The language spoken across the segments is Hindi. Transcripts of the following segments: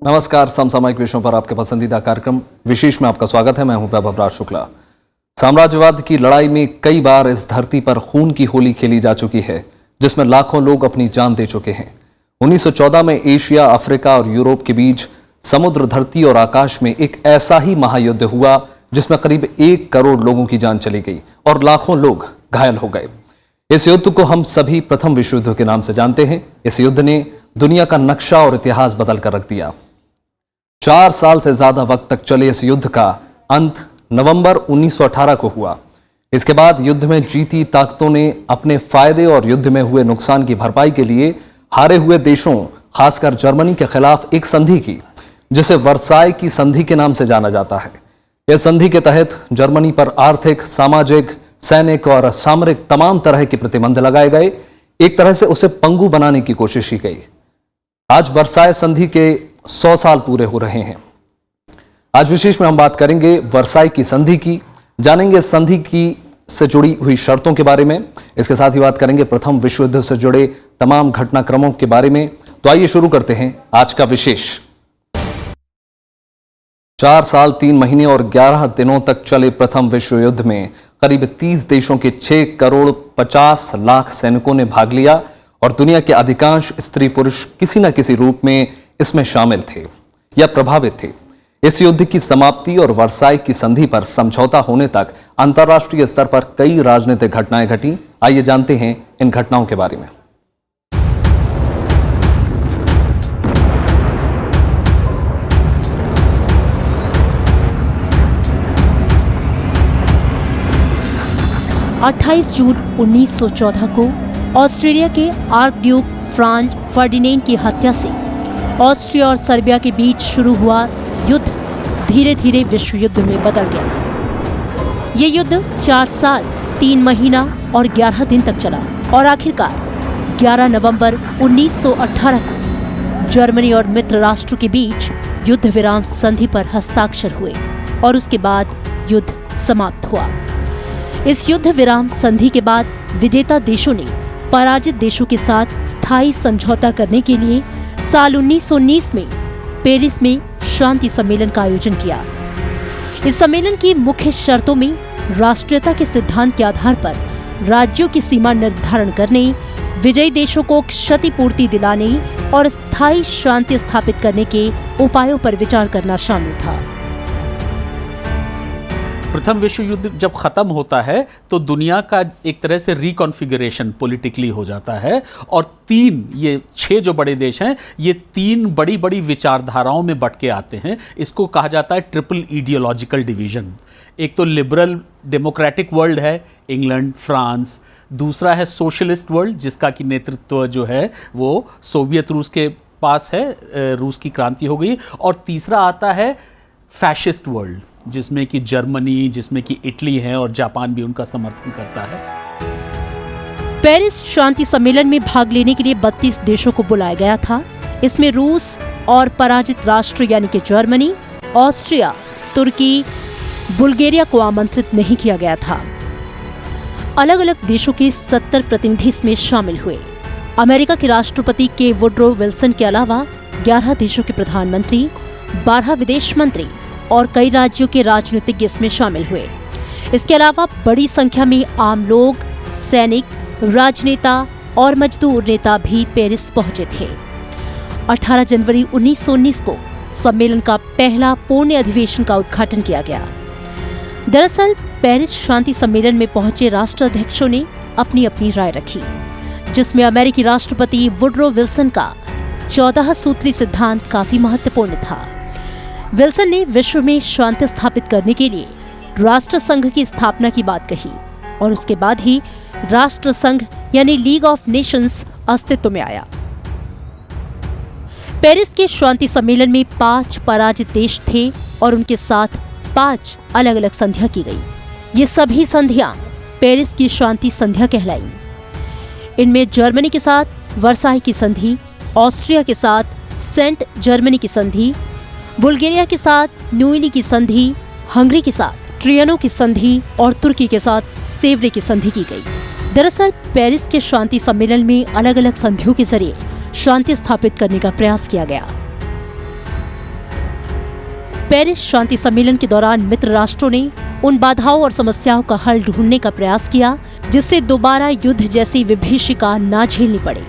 नमस्कार। समसामयिक विषयों पर आपके पसंदीदा कार्यक्रम विशेष में आपका स्वागत है। मैं हूं वैभव राज शुक्ला। साम्राज्यवाद की लड़ाई में कई बार इस धरती पर खून की होली खेली जा चुकी है, जिसमें लाखों लोग अपनी जान दे चुके हैं। 1914 में एशिया, अफ्रीका और यूरोप के बीच समुद्र, धरती और आकाश में एक ऐसा ही महायुद्ध हुआ जिसमें करीब 1 करोड़ लोगों की जान चली गई और लाखों लोग घायल हो गए। इस युद्ध को हम सभी प्रथम विश्व युद्ध के नाम से जानते हैं। इस युद्ध ने दुनिया का नक्शा और इतिहास बदल कर रख दिया। 4 साल से ज्यादा वक्त तक चले इस युद्ध का अंत नवंबर 1918 को हुआ। इसके बाद युद्ध में जीती ताकतों ने अपने फायदे और युद्ध में हुए नुकसान की भरपाई के लिए हारे हुए देशों, खासकर जर्मनी के खिलाफ एक संधि की, जिसे वर्साई की संधि के नाम से जाना जाता है। इस संधि के तहत जर्मनी पर आर्थिक, सामाजिक, सैनिक और सामरिक तमाम तरह के प्रतिबंध लगाए गए। एक तरह से उसे पंगु बनाने की कोशिश की गई। आज वर्साई संधि के 100 साल पूरे हो रहे हैं। आज विशेष में हम बात करेंगे वर्साई की संधि की, जानेंगे संधि की से जुड़ी हुई शर्तों के बारे में। इसके साथ ही बात करेंगे प्रथम विश्व युद्ध से जुड़े तमाम घटनाक्रमों के बारे में। तो आइए शुरू करते हैं आज का विशेष। 4 साल 3 महीने और 11 दिनों तक चले प्रथम विश्व युद्ध में करीब 30 देशों के 6 करोड़ 50 लाख सैनिकों ने भाग लिया और दुनिया के अधिकांश स्त्री पुरुष किसी न किसी रूप में इसमें शामिल थे या प्रभावित थे। इस युद्ध की समाप्ति और वर्साई की संधि पर समझौता होने तक अंतर्राष्ट्रीय स्तर पर कई राजनीतिक घटनाएं घटी। आइए जानते हैं इन घटनाओं के बारे में। अट्ठाईस जून 1914 को ऑस्ट्रेलिया के आर्क ड्यूक फ्रांज फर्डिनेंड की हत्या से ऑस्ट्रिया और सर्बिया के बीच शुरू हुआ युद्ध धीरे धीरे विश्व युद्ध में बदल गया। ये युद्ध 4 साल 3 महीना और 11 दिन तक चला और आखिरकार 11 नवंबर 1918 को जर्मनी और मित्र राष्ट्रों के बीच युद्ध विराम संधि पर हस्ताक्षर हुए और उसके बाद युद्ध समाप्त हुआ। इस युद्ध विराम संधि के बाद विजेता देशों ने पराजित देशों के साथ स्थायी समझौता करने के लिए साल 1919 में पेरिस में शांति सम्मेलन का आयोजन किया। इस सम्मेलन की मुख्य शर्तों में राष्ट्रीयता के सिद्धांत के आधार पर राज्यों की सीमा निर्धारण करने, विजयी देशों को क्षतिपूर्ति दिलाने और स्थायी शांति स्थापित करने के उपायों पर विचार करना शामिल था। प्रथम विश्व युद्ध जब खत्म होता है तो दुनिया का एक तरह से रिकॉन्फ़िगरेशन पॉलिटिकली हो जाता है और 6 जो बड़े देश हैं, ये 3 बड़ी बड़ी विचारधाराओं में बट के आते हैं। इसको कहा जाता है ट्रिपल आइडियोलॉजिकल डिवीजन। एक तो लिबरल डेमोक्रेटिक वर्ल्ड है, इंग्लैंड, फ्रांस। दूसरा है सोशलिस्ट वर्ल्ड, जिसका की नेतृत्व जो है वो सोवियत रूस के पास है, रूस की क्रांति हो गई। और तीसरा आता है फैशिस्ट वर्ल्ड, जिसमें कि जर्मनी, जिसमें कि इटली है और जापान भी उनका समर्थन करता है। पेरिस शांति सम्मेलन में भाग लेने के लिए 32 देशों को बुलाया गया था। इसमें रूस और पराजित राष्ट्र यानी कि जर्मनी, ऑस्ट्रिया, तुर्की, बुल्गारिया को आमंत्रित नहीं किया गया था। अलग अलग देशों के 70 प्रतिनिधि इसमें शामिल हुए। अमेरिका के राष्ट्रपति के वुड्रो विल्सन के अलावा 11 देशों के प्रधानमंत्री, 12 विदेश मंत्री और कई राज्यों के राजनीतिज्ञ इसमें शामिल हुए। इसके अलावा बड़ी संख्या में आम लोग, सैनिक, राजनेता और मजदूर नेता भी पेरिस पहुंचे थे। 18 जनवरी 1919 को सम्मेलन का पहला पूर्ण अधिवेशन का उद्घाटन किया गया। दरअसल पेरिस शांति सम्मेलन में पहुंचे राष्ट्राध्यक्षों ने अपनी अपनी राय रखी, जिसमें अमेरिकी राष्ट्रपति वुड्रो विल्सन का 14 सूत्री सिद्धांत काफी महत्वपूर्ण था। विल्सन ने विश्व में शांति स्थापित करने के लिए राष्ट्र संघ की स्थापना की बात कही और उसके बाद ही राष्ट्र संघ यानी लीग ऑफ नेशंस अस्तित्व में आया। पेरिस के शांति सम्मेलन में 5 पराजित देश थे और उनके साथ 5 अलग अलग संधियां की गई। ये सभी संधियां पेरिस की शांति संधियां कहलाई। इनमें जर्मनी के साथ वर्साई की संधि, ऑस्ट्रिया के साथ सेंट जर्मनी की संधि, बुल्गारिया के साथ न्यूइनी की संधि, हंगरी के साथ ट्रियानो की संधि और तुर्की के साथ सेवरे की संधि की गई। दरअसल पेरिस के शांति सम्मेलन में अलग अलग संधियों के जरिए शांति स्थापित करने का प्रयास किया गया। पेरिस शांति सम्मेलन के दौरान मित्र राष्ट्रों ने उन बाधाओं और समस्याओं का हल ढूंढने का प्रयास किया जिससे दोबारा युद्ध जैसी विभीषिका ना झेलनी पड़े।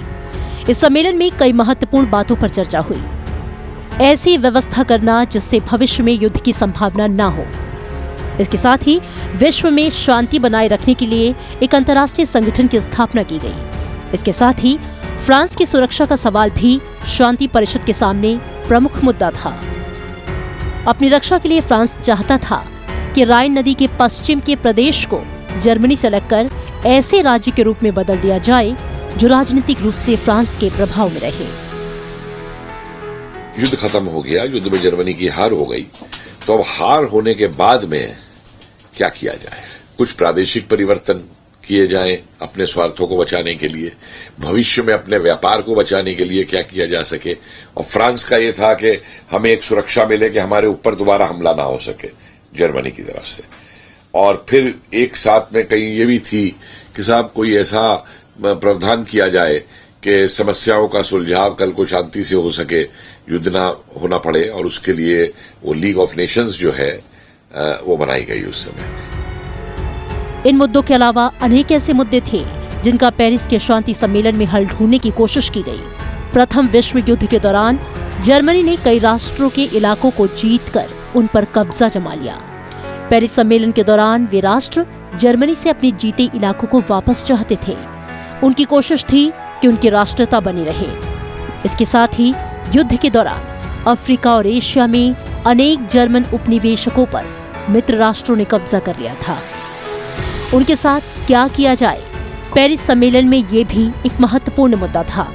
इस सम्मेलन में कई महत्वपूर्ण बातों पर चर्चा हुई। ऐसी व्यवस्था करना जिससे भविष्य में युद्ध की संभावना ना हो। इसके साथ ही विश्व में शांति बनाए रखने के लिए एक अंतर्राष्ट्रीय संगठन की स्थापना की गई। इसके साथ ही फ्रांस की सुरक्षा का सवाल भी शांति परिषद के सामने प्रमुख मुद्दा था। अपनी रक्षा के लिए फ्रांस चाहता था कि राइन नदी के पश्चिम के प्रदेश को जर्मनी से लगकर ऐसे राज्य के रूप में बदल दिया जाए जो राजनीतिक रूप से फ्रांस के प्रभाव में रहे। युद्ध खत्म हो गया, युद्ध में जर्मनी की हार हो गई, तो अब हार होने के बाद में क्या किया जाए? कुछ प्रादेशिक परिवर्तन किए जाएं अपने स्वार्थों को बचाने के लिए, भविष्य में अपने व्यापार को बचाने के लिए क्या किया जा सके। और फ्रांस का ये था कि हमें एक सुरक्षा मिले कि हमारे ऊपर दोबारा हमला ना हो सके जर्मनी की तरफ से। और फिर एक साथ में कहीं ये भी थी कि साहब कोई ऐसा प्रावधान किया जाए कि समस्याओं का सुलझाव कल को शांति से हो सके, युद्ध ना होना पड़े, और उसके लिए वो लीग ऑफ नेशंस जो है वो बनाई गई उस समय। इन मुद्दों के अलावा अनेक ऐसे मुद्दे थे जिनका पेरिस के शांति सम्मेलन में हल ढूंढने की कोशिश की गई। प्रथम विश्व युद्ध के दौरान जर्मनी ने कई राष्ट्रों के इलाकों को जीतकर उन पर कब्जा जमा लिया। पेरिस सम्मेलन के दौरान वे राष्ट्र जर्मनी से अपने जीते इलाकों को वापस चाहते थे। उनकी कोशिश थी कि उनकी राष्ट्रता बनी रहे। इसके साथ ही युद्ध के दौरान अफ्रीका और एशिया में अनेक जर्मन उपनिवेशकों पर मित्र राष्ट्रों ने कब्जा कर लिया था। उनके साथ क्या किया जाए, पेरिस सम्मेलन में ये भी एक महत्वपूर्ण मुद्दा था।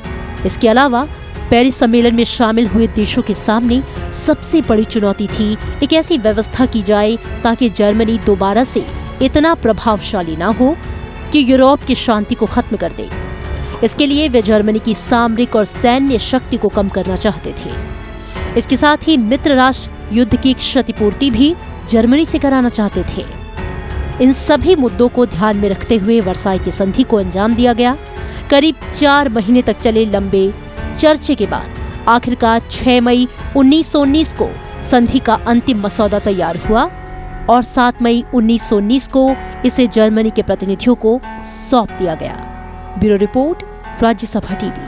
इसके अलावा पेरिस सम्मेलन में शामिल हुए देशों के सामने सबसे बड़ी चुनौती थी एक ऐसी व्यवस्था की जाए ताकि जर्मनी दोबारा से इतना प्रभावशाली ना हो कि यूरोप की शांति को खत्म कर दे। इसके लिए वे जर्मनी की सामरिक और सैन्य शक्ति को कम करना चाहते थे। इसके साथ ही मित्र राष्ट्र युद्ध की क्षतिपूर्ति भी जर्मनी से कराना चाहते थे। इन सभी मुद्दों को ध्यान में रखते हुए वर्साई की संधि को अंजाम दिया गया। करीब 4 महीने तक चले लंबे चर्चे के बाद आखिरकार 6 मई 1919 को संधि का अंतिम मसौदा तैयार हुआ और 7 मई 1919 को इसे जर्मनी के प्रतिनिधियों को सौंप दिया गया। Bureau report, Rajya Sabha TV.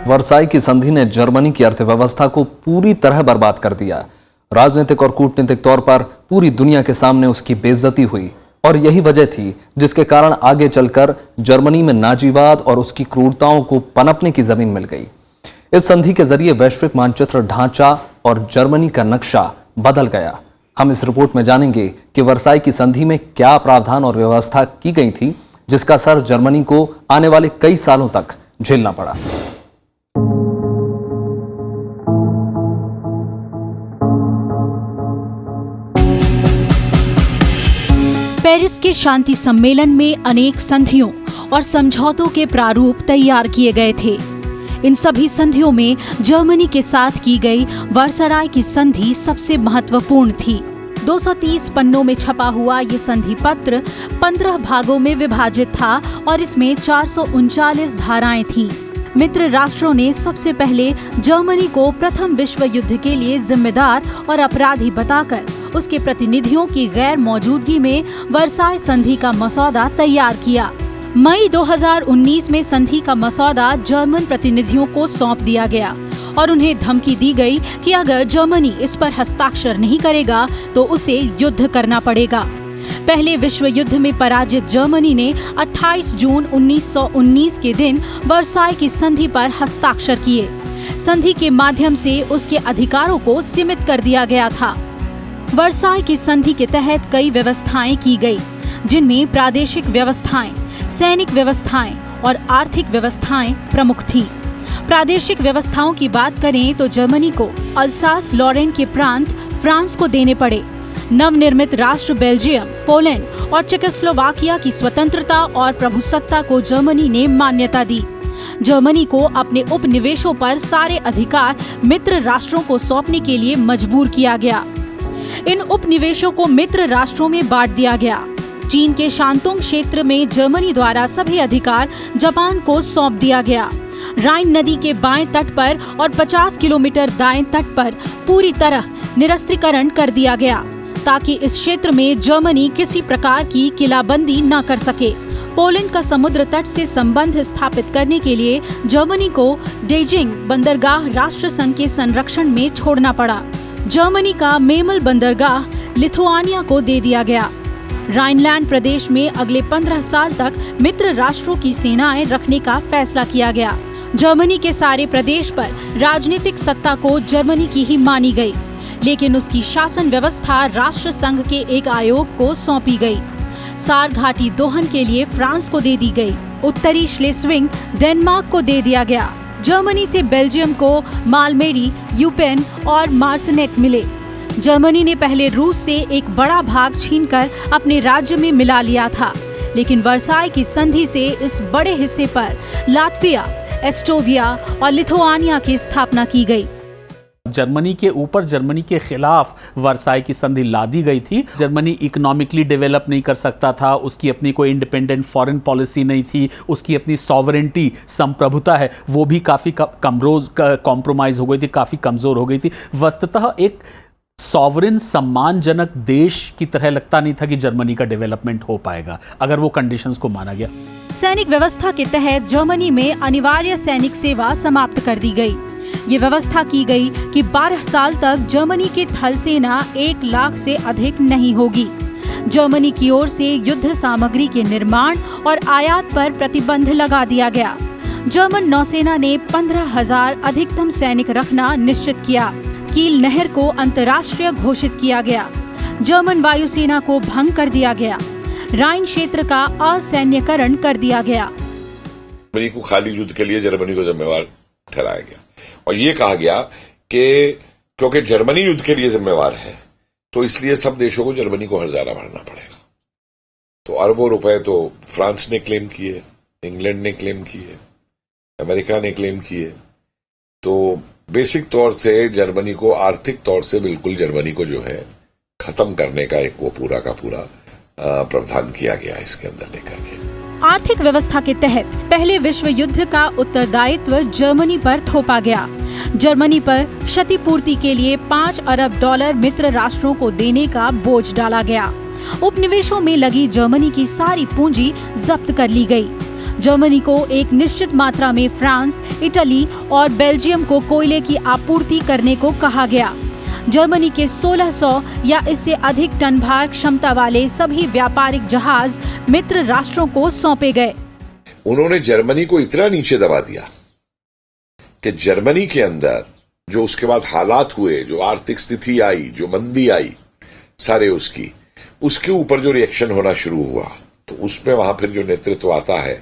Versailles की संधि ने जर्मनी की अर्थव्यवस्था को पूरी तरह बर्बाद कर दिया। राजनीतिक और कूटनीतिक तौर पर पूरी दुनिया के सामने उसकी बेइज्जती हुई और यही वजह थी जिसके कारण आगे चलकर जर्मनी में नाजीवाद और उसकी क्रूरताओं को पनपने की जमीन मिल गई। इस संधि के जरिए वैश्विक मानचित्र ढांचा और जर्मनी का नक्शा बदल गया। हम इस रिपोर्ट में जानेंगे कि वर्साई की संधि में क्या प्रावधान और व्यवस्था की गई थी जिसका असर जर्मनी को आने वाले कई सालों तक झेलना पड़ा। पेरिस के शांति सम्मेलन में अनेक संधियों और समझौतों के प्रारूप तैयार किए गए थे। इन सभी संधियों में जर्मनी के साथ की गई वर्साई की संधि सबसे महत्वपूर्ण थी। 230 पन्नों में छपा हुआ ये संधि पत्र 15 भागों में विभाजित था और इसमें 439 धाराएं थीं। मित्र राष्ट्रों ने सबसे पहले जर्मनी को प्रथम विश्व युद्ध के लिए जिम्मेदार और अपराधी बताकर उसके प्रतिनिधियों की गैर मौजूदगी में वर्साई संधि का मसौदा तैयार किया। मई 2019 में संधि का मसौदा जर्मन प्रतिनिधियों को सौंप दिया गया और उन्हें धमकी दी गई कि अगर जर्मनी इस पर हस्ताक्षर नहीं करेगा तो उसे युद्ध करना पड़ेगा। पहले विश्व युद्ध में पराजित जर्मनी ने 28 जून 1919 के दिन वर्साई की संधि पर हस्ताक्षर किए। संधि के माध्यम से उसके अधिकारों को सीमित कर दिया गया था। वर्साई की संधि के तहत कई व्यवस्थाएं की गई, जिनमें प्रादेशिक व्यवस्थाएं, सैनिक व्यवस्थाएं और आर्थिक व्यवस्थाएं प्रमुख थीं। प्रादेशिक व्यवस्थाओं की बात करें तो जर्मनी को अल्सास लॉरेन के प्रांत फ्रांस को देने पड़े। नवनिर्मित राष्ट्र बेल्जियम, पोलैंड और चेकोस्लोवाकिया की स्वतंत्रता और प्रभुसत्ता को जर्मनी ने मान्यता दी। जर्मनी को अपने उपनिवेशों पर सारे अधिकार मित्र राष्ट्रों को सौंपने के लिए मजबूर किया गया। इन उपनिवेशों को मित्र राष्ट्रों में बांट दिया गया। चीन के शांतोंग क्षेत्र में जर्मनी द्वारा सभी अधिकार जापान को सौंप दिया गया। राइन नदी के बाएं तट पर और 50 किलोमीटर दाएं तट पर पूरी तरह निरस्त्रीकरण कर दिया गया ताकि इस क्षेत्र में जर्मनी किसी प्रकार की किलाबंदी न कर सके। पोलैंड का समुद्र तट से संबंध स्थापित करने के लिए जर्मनी को डेजिंग बंदरगाह राष्ट्र संघ के संरक्षण में छोड़ना पड़ा। जर्मनी का मेमल बंदरगाह लिथुआनिया को दे दिया गया। राइनलैंड प्रदेश में अगले 15 साल तक मित्र राष्ट्रों की सेनाएं रखने का फैसला किया गया। जर्मनी के सारे प्रदेश पर राजनीतिक सत्ता को जर्मनी की ही मानी गई, लेकिन उसकी शासन व्यवस्था राष्ट्र संघ के एक आयोग को सौंपी गई। सार घाटी दोहन के लिए फ्रांस को दे दी गई। उत्तरी श्लेस्विंग डेनमार्क को दे दिया गया। जर्मनी से बेल्जियम को मालमेरी, यूपेन और मार्सनेट मिले। जर्मनी ने पहले रूस से एक बड़ा भाग छीनकर अपने राज्य में मिला लिया था, लेकिन वर्साई की संधि से इस बड़े हिस्से पर लात्विया, एस्टोनिया और लिथुआनिया की स्थापना की गई। जर्मनी के ऊपर जर्मनी के खिलाफ वर्साई की संधि ला दी गई थी। जर्मनी इकोनॉमिकली डेवलप नहीं कर सकता था, उसकी अपनी कोई इंडिपेंडेंट फॉरेन पॉलिसी नहीं थी, उसकी अपनी सॉवरेंटी, संप्रभुता है, वो भी काफ़ी कॉम्प्रोमाइज हो गई थी, काफ़ी कमज़ोर हो गई थी। वस्तुतः एक सॉवरेन सम्मानजनक देश की तरह लगता नहीं था कि जर्मनी का डेवलपमेंट हो पाएगा अगर वो कंडीशंस को माना गया। सैनिक व्यवस्था के तहत जर्मनी में अनिवार्य सैनिक सेवा समाप्त कर दी गई। ये व्यवस्था की गई कि 12 साल तक जर्मनी की थल सेना 1 लाख से अधिक नहीं होगी। जर्मनी की ओर से युद्ध सामग्री के निर्माण और आयात पर प्रतिबंध लगा दिया गया। जर्मन नौसेना ने 15,000 अधिकतम सैनिक रखना निश्चित किया। कील नहर को अंतर्राष्ट्रीय घोषित किया गया। जर्मन वायुसेना को भंग कर दिया गया। राइन क्षेत्र का असैन्यकरण कर दिया गया। जर्मनी को खाली युद्ध के लिए जर्मनी को जिम्मेवार ठहराया गया और ये कहा गया कि क्योंकि जर्मनी युद्ध के लिए जिम्मेवार है तो इसलिए सब देशों को जर्मनी को हर्जाना भरना पड़ेगा। तो अरबों रुपए तो फ्रांस ने क्लेम किए, इंग्लैंड ने क्लेम किए, अमेरिका ने क्लेम किए। तो बेसिक तौर से जर्मनी को आर्थिक तौर से बिल्कुल जर्मनी को जो है खत्म करने का एक वो पूरा का पूरा प्रावधान किया गया इसके अंदर लेकर के। आर्थिक व्यवस्था के तहत पहले विश्व युद्ध का उत्तरदायित्व जर्मनी पर थोपा गया। जर्मनी पर क्षतिपूर्ति के लिए $5 अरब मित्र राष्ट्रों को देने का बोझ डाला गया। उपनिवेशों में लगी जर्मनी की सारी पूंजी जब्त कर ली गई। जर्मनी को एक निश्चित मात्रा में फ्रांस, इटली और बेल्जियम को कोयले की आपूर्ति करने को कहा गया। जर्मनी के 1600 या इससे अधिक टन भार क्षमता वाले सभी व्यापारिक जहाज मित्र राष्ट्रों को सौंपे गए। उन्होंने जर्मनी को इतना नीचे दबा दिया कि जर्मनी के अंदर जो उसके बाद हालात हुए, जो आर्थिक स्थिति आई, जो मंदी आई, सारे उसके ऊपर जो रिएक्शन होना शुरू हुआ, तो उसमें वहां फिर जो नेतृत्व आता है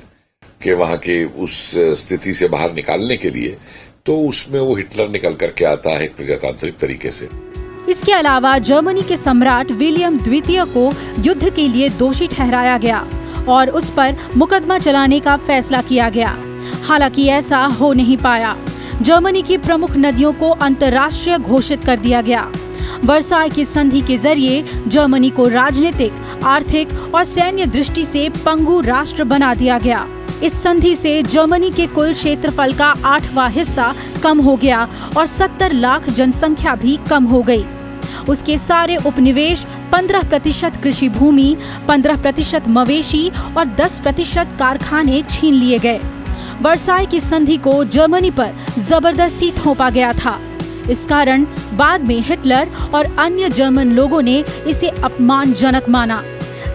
कि वहां के उस स्थिति से बाहर निकालने के लिए, तो उसमें वो हिटलर निकल करके आता है एक प्रजातांत्रिक तरीके से। इसके अलावा जर्मनी के सम्राट विलियम द्वितीय को युद्ध के लिए दोषी ठहराया गया और उस पर मुकदमा चलाने का फैसला किया गया। हालांकि ऐसा हो नहीं पाया। जर्मनी की प्रमुख नदियों को अंतर्राष्ट्रीय घोषित कर दिया गया। वर्साई की संधि के जरिए जर्मनी को राजनीतिक, आर्थिक और सैन्य दृष्टि से पंगु राष्ट्र बना दिया गया। इस संधि से जर्मनी के कुल क्षेत्रफल का 8वां हिस्सा कम हो गया और 70 लाख जनसंख्या भी कम हो गई। उसके सारे उपनिवेश, 15% कृषि भूमि, 15% मवेशी और 10% कारखाने छीन लिए गए। वर्साई की संधि को जर्मनी पर जबरदस्ती थोपा गया था। इस कारण बाद में हिटलर और अन्य जर्मन लोगों ने इसे अपमानजनक माना।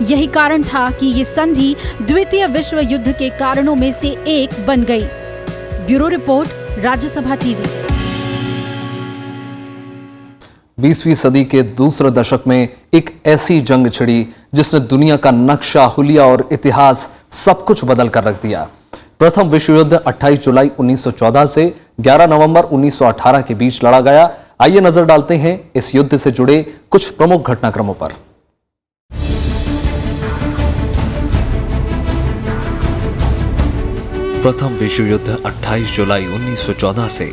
यही कारण था कि ये संधि द्वितीय विश्व युद्ध के कारणों में से एक बन गई। Bureau report, Rajya Sabha TV. 20वीं सदी के दूसरे दशक में एक ऐसी जंग छिड़ी जिसने दुनिया का नक्शा, हुलिया और इतिहास सब कुछ बदल कर रख दिया। प्रथम विश्व युद्ध 28 जुलाई 1914 से 11 नवंबर 1918 के बीच लड़ा गया। आइए नजर डालते हैं इस युद्ध से जुड़े कुछ प्रमुख घटनाक्रमों पर। प्रथम विश्व युद्ध 28 जुलाई 1914 से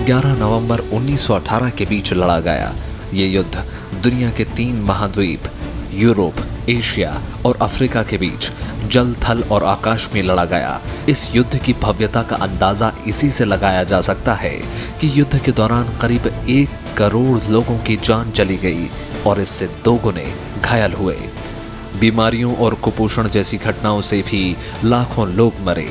11 नवंबर 1918 के बीच लड़ा गया। ये युद्ध दुनिया के 3 महाद्वीप यूरोप, एशिया और अफ्रीका के बीच जल, थल और आकाश में लड़ा गया। इस युद्ध की भव्यता का अंदाजा इसी से लगाया जा सकता है कि युद्ध के दौरान करीब 1 करोड़ लोगों की जान चली गई और इससे 2 गुने घायल हुए। बीमारियों और कुपोषण जैसी घटनाओं से भी लाखों लोग मरे।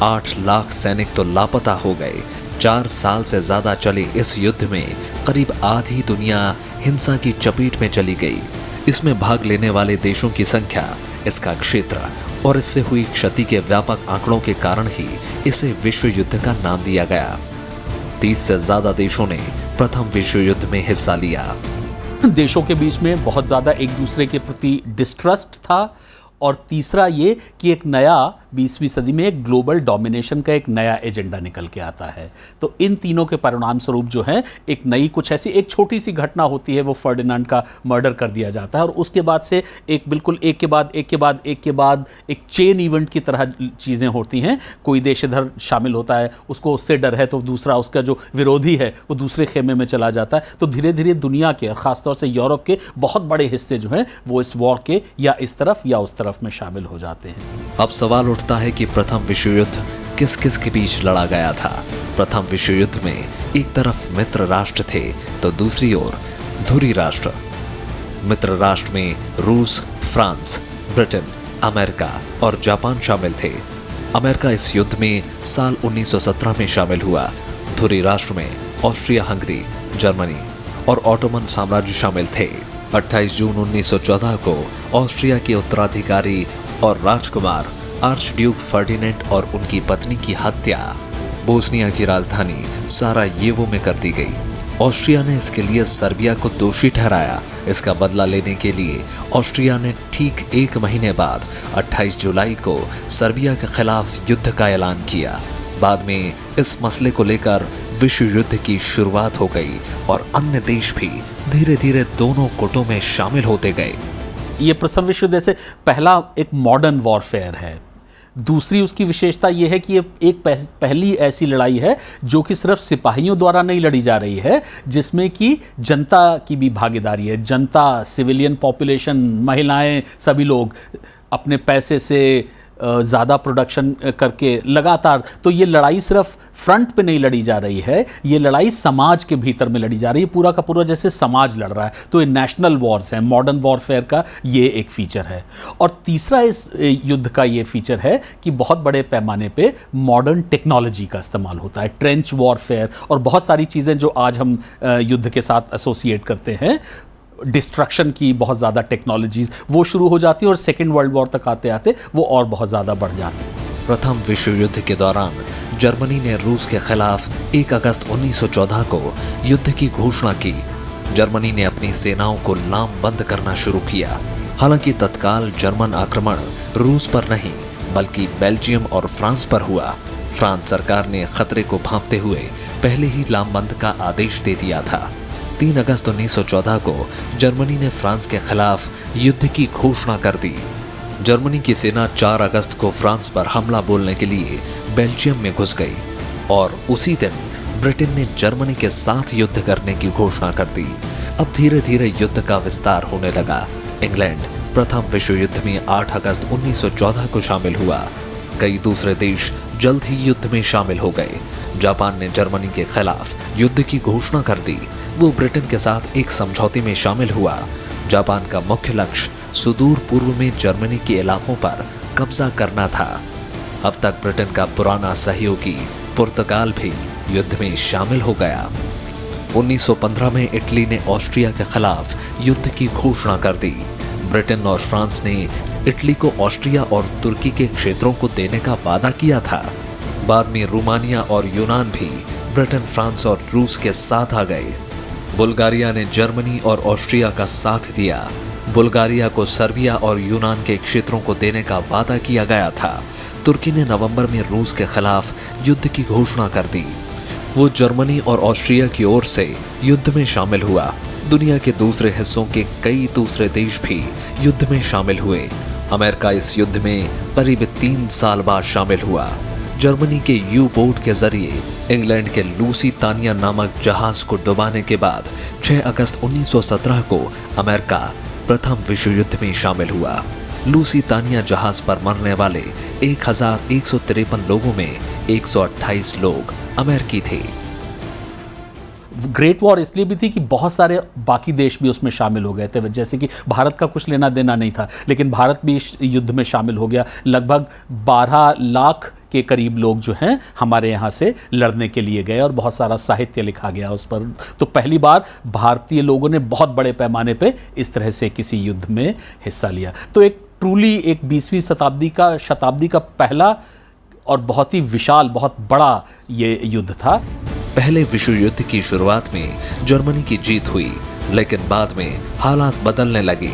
8 लाख सैनिक तो लापता हो गए। 4 साल से ज्यादा चले इस युद्ध में करीब आधी दुनिया हिंसा की चपेट में चली गई। इसमें भाग लेने वाले देशों की संख्या, इसका क्षेत्र और इससे हुई क्षति के व्यापक आंकड़ों के कारण ही इसे विश्व युद्ध का नाम दिया गया। 30 से ज्यादा देशों ने प्रथम विश्व युद्ध में हिस्सा लिया। देशों के बीच में बहुत ज़्यादा एक दूसरे के प्रति डिस्ट्रस्ट था, और तीसरा ये कि एक नया 20वीं सदी में एक ग्लोबल डोमिनेशन का एक नया एजेंडा निकल के आता है। तो इन तीनों के परिणाम स्वरूप जो है एक नई कुछ ऐसी एक छोटी सी घटना होती है, वो फर्डिनांड का मर्डर कर दिया जाता है, और उसके बाद से एक बिल्कुल एक के बाद एक चेन इवेंट की तरह चीज़ें होती हैं। कोई देश इधर शामिल होता है, उसको उससे डर है, तो दूसरा उसका जो विरोधी है वो दूसरे खेमे में चला जाता है। तो धीरे धीरे दुनिया के और ख़ासतौर से यूरोप के बहुत बड़े हिस्से जो हैं वो इस वॉर के या इस तरफ या उस तरफ में शामिल हो जाते हैं। अब सवाल उठता है कि प्रथम विश्व युद्ध किस किस के बीच लड़ा गया था। प्रथम विश्व युद्ध में एक तरफ मित्र राष्ट्र थे तो दूसरी ओर धुरी राष्ट्र। मित्र राष्ट्र में रूस, फ्रांस, ब्रिटेन, अमेरिका और जापान शामिल थे। अमेरिका इस युद्ध में साल 1917 में शामिल हुआ। धुरी राष्ट्र में ऑस्ट्रिया हंगरी, जर्मनी और ऑटोमन साम्राज्य शामिल थे। 28 जून 1914 को ऑस्ट्रिया के उत्तराधिकारी और राजकुमार आर्च ड्यूक फर्डिनेंड और उनकी पत्नी की हत्या बोस्निया की राजधानी सारायेवो में कर दी गई। ऑस्ट्रिया ने इसके लिए सर्बिया को दोषी ठहराया। इसका बदला लेने के लिए ऑस्ट्रिया ने ठीक 1 महीने बाद 28 जुलाई को सर्बिया के खिलाफ युद्ध का ऐलान किया। बाद में इस मसले को लेकर विश्व युद्ध की शुरुआत हो गई और अन्य देश भी धीरे धीरे दोनों गुटों में शामिल होते गए। ये प्रथम विश्व युद्ध से पहला एक मॉडर्न वॉरफेयर है। दूसरी उसकी विशेषता यह है कि ये एक पहली ऐसी लड़ाई है जो कि सिर्फ सिपाहियों द्वारा नहीं लड़ी जा रही है, जिसमें कि जनता की भी भागीदारी है। जनता, सिविलियन पॉपुलेशन, महिलाएं, सभी लोग अपने पैसे से ज़्यादा प्रोडक्शन करके लगातार। तो ये लड़ाई सिर्फ फ्रंट पे नहीं लड़ी जा रही है, ये लड़ाई समाज के भीतर में लड़ी जा रही है। पूरा का पूरा जैसे समाज लड़ रहा है। तो ये नेशनल वॉर्स हैं, मॉडर्न वॉरफेयर का ये एक फीचर है। और तीसरा इस युद्ध का ये फीचर है कि बहुत बड़े पैमाने पे मॉडर्न टेक्नोलॉजी का इस्तेमाल होता है। ट्रेंच वॉरफेयर और बहुत सारी चीज़ें जो आज हम युद्ध के साथ एसोसिएट करते हैं, डिस्ट्रक्शन की बहुत ज़्यादा टेक्नोलॉजीज वो शुरू हो जाती है, और सेकेंड वर्ल्ड वॉर तक आते आते वो और बहुत ज़्यादा बढ़ जाती है। प्रथम विश्व युद्ध के दौरान जर्मनी ने रूस के खिलाफ 1 अगस्त 1914 को युद्ध की घोषणा की। जर्मनी ने अपनी सेनाओं को लामबंद करना शुरू किया। हालांकि तत्काल जर्मन आक्रमण रूस पर नहीं बल्कि बेल्जियम और फ्रांस पर हुआ। फ्रांस सरकार ने खतरे को भांपते हुए पहले ही लामबंद का आदेश दे दिया था। 3 अगस्त 1914 को जर्मनी ने फ्रांस के खिलाफ युद्ध की घोषणा कर दी। जर्मनी की सेना 4 अगस्त को फ्रांस पर हमला बोलने के लिए बेल्जियम में घुस गई और उसी दिन ब्रिटेन ने जर्मनी के साथ युद्ध करने की घोषणा कर दी। अब धीरे धीरे युद्ध का विस्तार होने लगा। इंग्लैंड प्रथम विश्व युद्ध में 8 अगस्त 1914 को शामिल हुआ। कई दूसरे देश जल्द ही युद्ध में शामिल हो गए। जापान ने जर्मनी के खिलाफ युद्ध की घोषणा कर दी। वो ब्रिटेन के साथ एक समझौते में शामिल हुआ। जापान का मुख्य लक्ष्य सुदूर पूर्व में जर्मनी के इलाकों पर कब्जा करना था। अब तक ब्रिटेन का पुराना सहयोगी पुर्तगाल भी युद्ध में शामिल हो गया। 1915 में इटली ने ऑस्ट्रिया के खिलाफ युद्ध की घोषणा कर दी। ब्रिटेन और फ्रांस ने इटली को ऑस्ट्रिया और तुर्की के क्षेत्रों को देने का वादा किया था। बाद में रोमानिया और यूनान भी ब्रिटेन, फ्रांस और रूस के साथ आ गए। बुल्गारिया ने जर्मनी और ऑस्ट्रिया का साथ दिया। बुल्गारिया को सर्बिया और यूनान के क्षेत्रों को देने का वादा किया गया था। तुर्की ने नवंबर में रूस के खिलाफ युद्ध की घोषणा कर दी। वो जर्मनी और ऑस्ट्रिया की ओर से युद्ध में शामिल हुआ। दुनिया के दूसरे हिस्सों के कई दूसरे देश भी युद्ध में शामिल हुए। अमेरिका इस युद्ध में करीब 3 साल बाद शामिल हुआ। जर्मनी के यू बोट के जरिए इंग्लैंड के लूसीतानिया नामक जहाज को डुबाने के बाद 6 अगस्त 1917 को अमेरिका प्रथम विश्व युद्ध में शामिल हुआ। लूसीतानिया जहाज पर मरने वाले 1153 लोगों में 128 लोग अमेरिकी थे। ग्रेट वॉर इसलिए भी थी कि बहुत सारे बाकी देश भी उसमें शामिल हो गए थे, जैसे कि भारत का कुछ लेना देना नहीं था, लेकिन भारत भी इस युद्ध में शामिल हो गया। लगभग 12 लाख के करीब लोग जो हैं हमारे यहाँ से लड़ने के लिए गए और बहुत सारा साहित्य लिखा गया उस पर। तो पहली बार भारतीय लोगों ने बहुत बड़े पैमाने पे इस तरह से किसी युद्ध में हिस्सा लिया। तो एक ट्रूली एक 20वीं शताब्दी का पहला और बहुत ही विशाल, बहुत बड़ा ये युद्ध था। पहले विश्व युद्ध की शुरुआत में जर्मनी की जीत हुई, लेकिन बाद में हालात बदलने लगे।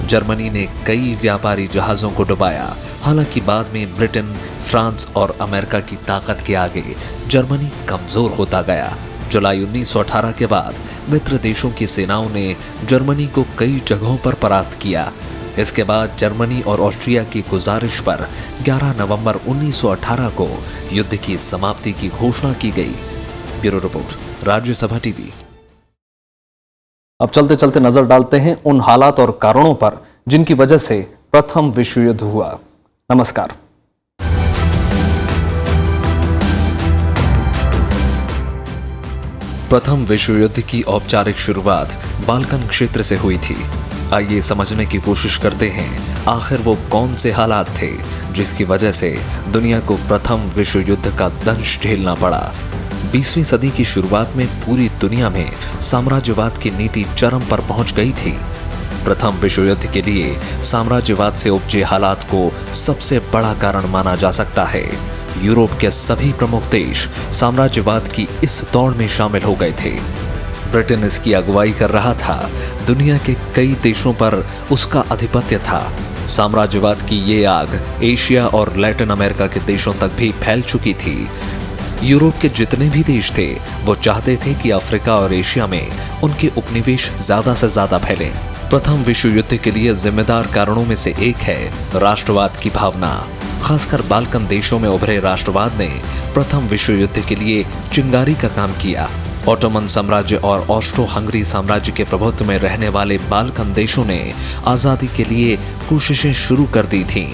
जर्मनी ने कई व्यापारी जहाजों को डुबाया। हालांकि बाद में ब्रिटेन, फ्रांस और अमेरिका की ताकत के आगे जर्मनी कमजोर होता गया। जुलाई 1918 के बाद मित्र देशों की सेनाओं ने जर्मनी को कई जगहों पर परास्त किया। इसके बाद जर्मनी और ऑस्ट्रिया की गुजारिश पर 11 नवंबर 1918 को युद्ध की समाप्ति की घोषणा की गई। Bureau report, Rajya Sabha TV. अब चलते चलते नजर डालते हैं उन हालात और कारणों पर जिनकी वजह से प्रथम विश्व युद्ध हुआ। नमस्कार। प्रथम विश्व युद्ध की औपचारिक शुरुआत बाल्कन क्षेत्र से हुई थी। आइए समझने की कोशिश करते हैं आखिर वो कौन से हालात थे जिसकी वजह से दुनिया को प्रथम विश्व युद्ध का दंश झेलना पड़ा। 20वीं सदी की शुरुआत में पूरी दुनिया में साम्राज्यवाद की नीति चरम पर पहुंच गई थी। प्रथम विश्व युद्ध के लिए साम्राज्यवाद से उपजे हालात को सबसे बड़ा कारण माना जा सकता है। यूरोप के सभी प्रमुख देश साम्राज्यवाद की इस दौड़ में शामिल हो गए थे। ब्रिटेन इसकी अगुवाई कर रहा था। दुनिया के कई देशों पर उसका आधिपत्य था। साम्राज्यवाद की ये आग एशिया और लैटिन अमेरिका के देशों तक भी फैल चुकी थी। यूरोप के जितने भी देश थे वो चाहते थे कि अफ्रीका और एशिया में उनके उपनिवेश ज्यादा से ज्यादा फैलें। प्रथम विश्व युद्ध के लिए जिम्मेदार कारणों में से एक है राष्ट्रवाद की भावना। खासकर बाल्कन देशों में उभरे राष्ट्रवाद ने प्रथम विश्व युद्ध के लिए चिंगारी का काम किया। ऑटोमन साम्राज्य और ऑस्ट्रो हंगरी साम्राज्य के प्रभुत्व में रहने वाले बाल्कन देशों ने आजादी के लिए कोशिशें शुरू कर दी थीं।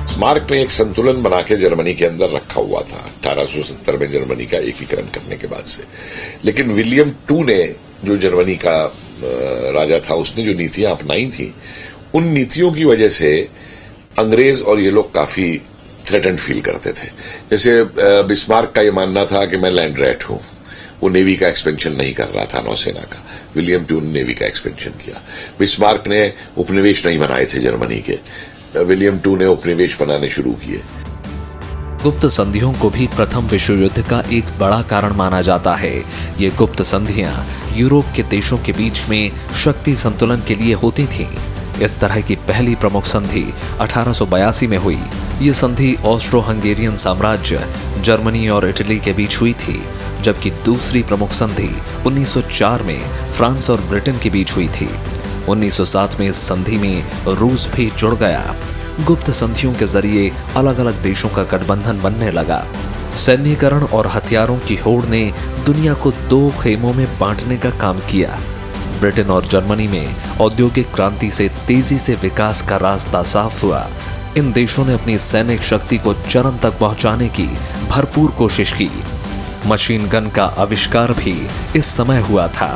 स्मारक में एक संतुलन बना के जर्मनी के अंदर रखा हुआ था 1870 में जर्मनी का एकीकरण करने के बाद से। लेकिन विलियम II ने, जो जर्मनी का राजा था, उसने जो नीतियां अपनाई थी, उन नीतियों की वजह से अंग्रेज और ये लोग काफी थ्रेटेंड फील करते थे। जैसे बिस्मार्क का ये मानना था कि मैं लैंड रैट हूं। वो नेवी का एक्सपेंशन नहीं कर रहा था, नौसेना का। विलियम II ने नेवी का एक्सपेंशन किया। बिस्मार्क ने उपनिवेश नहीं बनाए थे जर्मनी के। विलियम II ने उपनिवेश बनाने शुरू किए। गुप्त संधियों को भी प्रथम विश्व युद्ध का एक बड़ा कारण माना जाता है। ये गुप्त संधियां यूरोप के देशों के बीच में शक्ति संतुलन के लिए होती थीं। इस तरह की पहली प्रमुख संधि 1882 में हुई। ये संधि ऑस्ट्रो हंगेरियन साम्राज्य, जर्मनी और इटली के बीच हुई थी, जबकि दूसरी प्रमुख संधि 1904 में फ्रांस और ब्रिटेन के बीच हुई थी। 1907 में इस संधि में रूस भी जुड़ गया। गुप्त संधियों के जरिए अलग अलग देशों का गठबंधन बनने लगा। सैन्यीकरण और हथियारों की होड़ ने दुनिया को दो खेमों में बांटने का काम किया। ब्रिटेन और जर्मनी में औद्योगिक क्रांति से तेजी से विकास का रास्ता साफ हुआ। इन देशों ने अपनी सैनिक शक्ति को चरम तक पहुंचाने की भरपूर कोशिश की। मशीन गन का आविष्कार भी इस समय हुआ था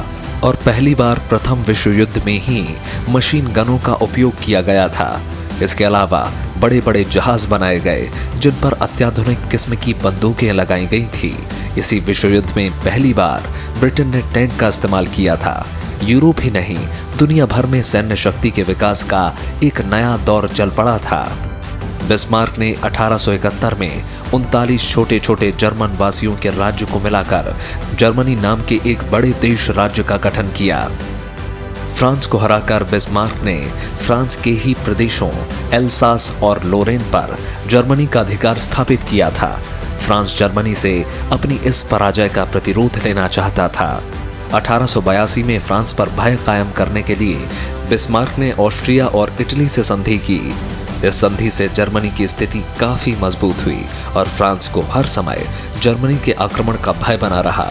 और पहली बार प्रथम विश्व युद्ध में ही मशीन गनों का उपयोग किया गया था। इसके अलावा बड़े बड़े जहाज बनाए गए जिन पर अत्याधुनिक किस्म की बंदूकें लगाई गई थी। इसी विश्व युद्ध में पहली बार ब्रिटेन ने टैंक का इस्तेमाल किया था। यूरोप ही नहीं, दुनिया भर में सैन्य शक्ति के विकास का एक नया दौर चल पड़ा था। बिस्मार्क ने 1871 में 39 छोटे छोटे जर्मन वासियों के राज्य को मिलाकर जर्मनी नाम के एक बड़े देश राज्य का गठन किया। फ्रांस को हराकर बिस्मार्क ने फ्रांस के ही प्रदेशों एल्सास और लोरेन पर जर्मनी का अधिकार स्थापित किया था। फ्रांस जर्मनी से अपनी इस पराजय का प्रतिरोध लेना चाहता था। 1882 में फ्रांस पर भय कायम करने के लिए बिस्मार्क ने ऑस्ट्रिया और इटली से संधि की। इस संधि से जर्मनी की स्थिति काफी मजबूत हुई और फ्रांस को हर समय जर्मनी के आक्रमण का भय बना रहा।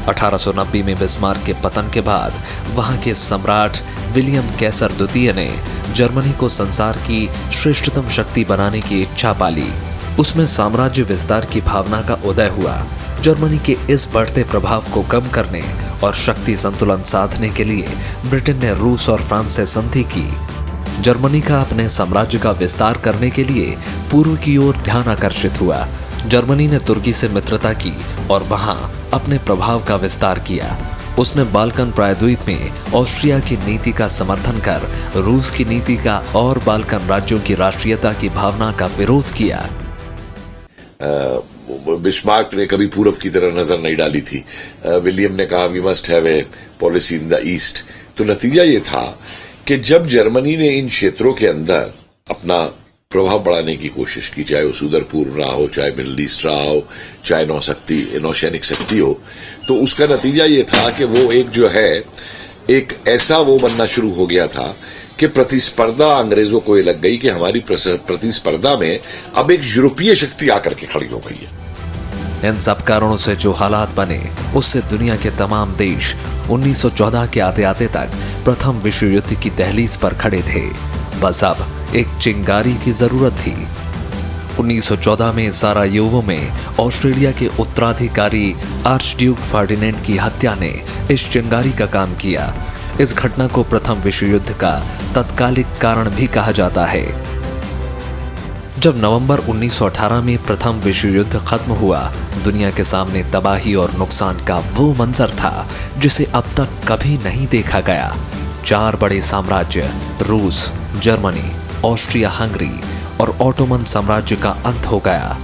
1890 में बिस्मार्क के पतन के बाद वहां के सम्राट विलियम कैसर द्वितीय ने जर्मनी को संसार की श्रेष्ठतम शक्ति बनाने की इच्छा पाली। उसमें साम्राज्य विस्तार की भावना का उदय हुआ। जर्मनी के इस बढ़ते प्रभाव को कम करने और शक्ति संतुलन साधने के लिए ब्रिटेन ने रूस और फ्रांस से संधि की। जर्मनी का अपने साम्राज्य का विस्तार करने के लिए पूर्व की ओर ध्यान आकर्षित हुआ। जर्मनी ने तुर्की से मित्रता की और वहां अपने प्रभाव का विस्तार किया। उसने बाल्कन प्रायद्वीप में ऑस्ट्रिया की नीति का समर्थन कर रूस की नीति का और बाल्कन राज्यों की राष्ट्रीयता की भावना का विरोध किया। बिस्मार्क ने कभी पूर्व की तरह नजर नहीं डाली थी। विलियम ने कहा we must have a policy in the east. तो नतीजा ये था कि जब जर्मनी ने इन क्षेत्रों के अंदर अपना प्रभाव बढ़ाने की कोशिश की, चाहे वो सुदूर पूर्व रहा हो, चाहे मिडिल ईस्ट रहा हो, चाहे नौसैनिक शक्ति हो, तो उसका नतीजा ये था कि वो एक ऐसा वो बनना शुरू हो गया था कि प्रतिस्पर्धा अंग्रेजों को ये लग गई कि हमारी प्रतिस्पर्धा में अब एक यूरोपीय शक्ति आकर के खड़ी हो गई है। इन सब कारणों से जो हालात बने उससे दुनिया के तमाम देश 1914 के आते आते तक प्रथम विश्व युद्ध की दहलीज पर खड़े थे। बस अब एक चिंगारी की जरूरत थी। 1914 में सारायोवो में ऑस्ट्रेलिया के उत्तराधिकारी आर्चड्यूक फर्डिनेंड की हत्या ने इस चिंगारी का काम किया। इस घटना को प्रथम विश्व युद्ध का तत्कालिक कारण भी कहा जाता है। जब नवंबर 1918 में प्रथम विश्व युद्ध खत्म हुआ, दुनिया के सामने तबाही और नुकसान का वो मंजर था जिसे अब तक कभी नहीं देखा गया। 4 बड़े साम्राज्य रूस, जर्मनी, ऑस्ट्रिया हंगरी और ऑटोमन साम्राज्य का अंत हो गया।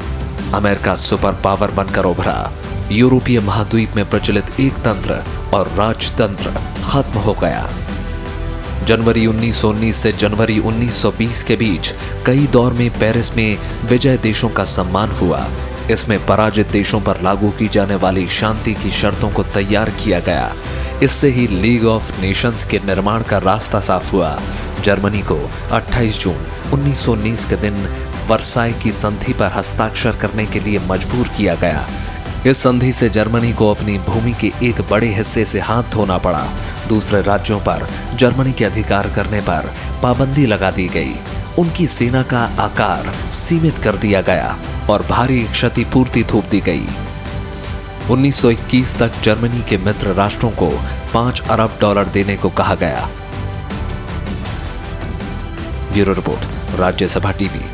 अमेरिका सुपर पावर बनकर उभरा। यूरोपीय महाद्वीप में प्रचलित एक तंत्र और राजतंत्र खत्म हो गया। जनवरी 1919 से जनवरी 1920 के बीच कई दौर में पेरिस में विजय देशों का सम्मान हुआ। इसमें पराजित देशों पर लागू की जाने वाली शांति की शर्तों को तैयार किया गया। इससे ही लीग ऑफ नेशंस के निर्माण का रास्ता साफ हुआ। जर्मनी को 28 जून 1919 के दिन वर्साई की संधि पर हस्ताक्षर करने के लिए मजबूर किया गया। इस संधि से जर्मनी को अपनी भूमि के एक बड़े हिस्से से हाथ धोना पड़ा। दूसरे राज्यों पर जर्मनी के अधिकार करने पर पाबंदी लगा दी गई। उनकी सेना का आकार सीमित कर दिया गया और भारी क्षतिपूर्ति थोप दी गई। 1921 तक जर्मनी के मित्र राष्ट्रों को $5 अरब देने को कहा गया। Bureau report, Rajya Sabha TV.